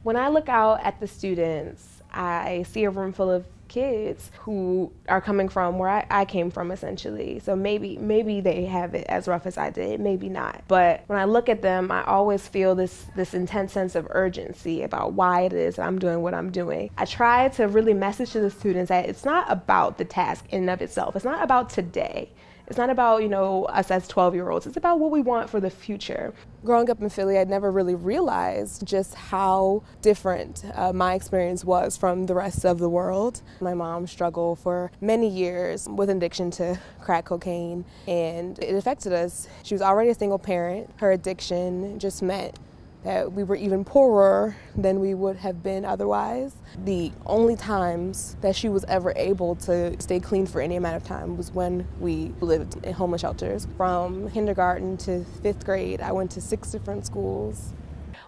When I look out at the students, I see a room full of kids who are coming from where I came from, essentially. So maybe they have it as rough as I did, maybe not. But when I look at them, I always feel this intense sense of urgency about why it is that I'm doing what I'm doing. I try to really message to the students that it's not about the task in and of itself. It's not about today. It's not about, us as 12-year-olds. It's about what we want for the future. Growing up in Philly, I'd never really realized just how different my experience was from the rest of the world. My mom struggled for many years with addiction to crack cocaine, and it affected us. She was already a single parent. Her addiction just meant that we were even poorer than we would have been otherwise. The only times that she was ever able to stay clean for any amount of time was when we lived in homeless shelters. From kindergarten to 5th grade, I went to 6 different schools.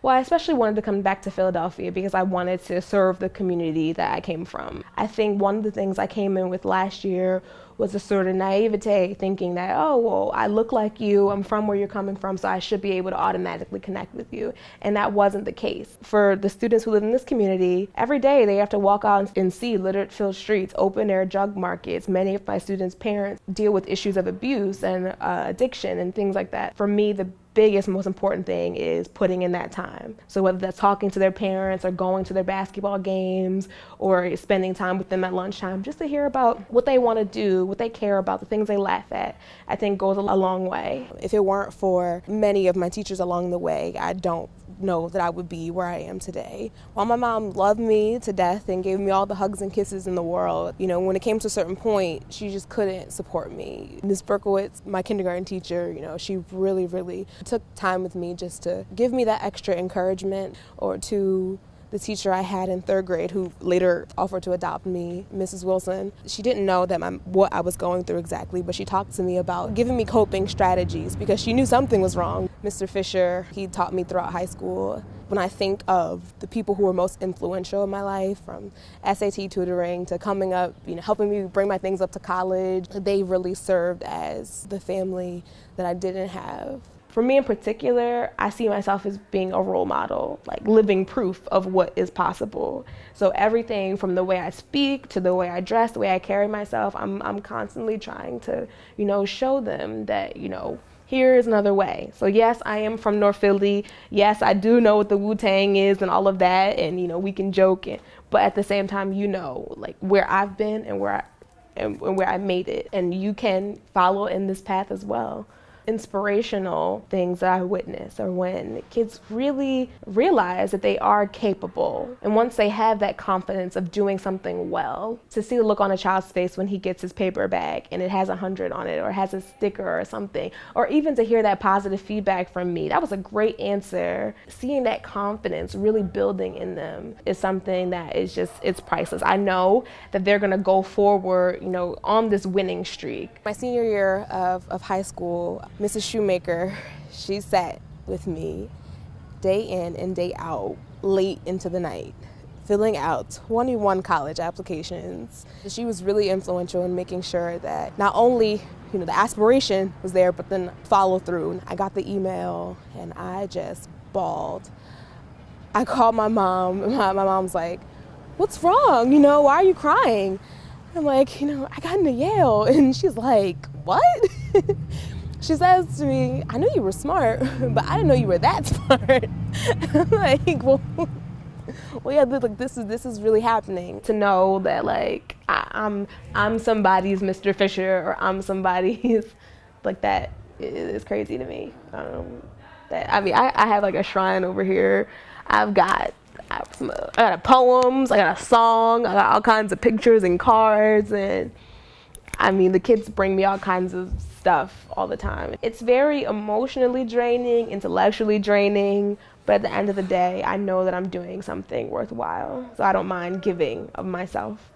Well, I especially wanted to come back to Philadelphia because I wanted to serve the community that I came from. I think one of the things I came in with last year was a sort of naivete, thinking that, oh, well, I look like you, I'm from where you're coming from, so I should be able to automatically connect with you. And that wasn't the case. For the students who live in this community, every day they have to walk out and see littered filled streets, open air drug markets. Many of my students' parents deal with issues of abuse and addiction and things like that. For me, the biggest, most important thing is putting in that time. So whether that's talking to their parents or going to their basketball games or spending time with them at lunchtime, just to hear about what they want to do, what they care about, the things they laugh at, I think goes a long way. If it weren't for many of my teachers along the way, I don't know that I would be where I am today. While my mom loved me to death and gave me all the hugs and kisses in the world, when it came to a certain point, she just couldn't support me. Ms. Berkowitz, my kindergarten teacher, she really took time with me just to give me that extra encouragement. Or to the teacher I had in 3rd grade who later offered to adopt me, Mrs. Wilson. She didn't know that what I was going through exactly, but she talked to me about giving me coping strategies because she knew something was wrong. Mr. Fisher, he taught me throughout high school. When I think of the people who were most influential in my life, from SAT tutoring to coming up, helping me bring my things up to college, they really served as the family that I didn't have. For me in particular, I see myself as being a role model, like living proof of what is possible. So everything from the way I speak to the way I dress, the way I carry myself, I'm constantly trying to, show them that, here is another way. So yes, I am from North Philly. Yes, I do know what the Wu-Tang is and all of that, and we can joke, but at the same time, like where I've been and where I made it, and you can follow in this path as well. Inspirational things that I witness are when kids really realize that they are capable. And once they have that confidence of doing something well, to see the look on a child's face when he gets his paper bag and it has 100 on it or has a sticker or something, or even to hear that positive feedback from me, that was a great answer. Seeing that confidence really building in them is something that is it's priceless. I know that they're gonna go forward, on this winning streak. My senior year of high school, Mrs. Shoemaker, she sat with me day in and day out, late into the night, filling out 21 college applications. She was really influential in making sure that not only the aspiration was there, but then follow through. I got the email and I just bawled. I called my mom, and my mom's like, "What's wrong? Why are you crying?" I'm like, "I got into Yale." And she's like, "What?" She says to me, "I knew you were smart, but I didn't know you were that smart." I'm like, well, yeah, this is really happening. To know that I'm somebody's Mr. Fisher or I'm somebody's like that is crazy to me. I have I shrine over here. I got poems, I got a song, I got all kinds of pictures and cards, and the kids bring me all kinds of stuff all the time. It's very emotionally draining, intellectually draining, but at the end of the day, I know that I'm doing something worthwhile, so I don't mind giving of myself.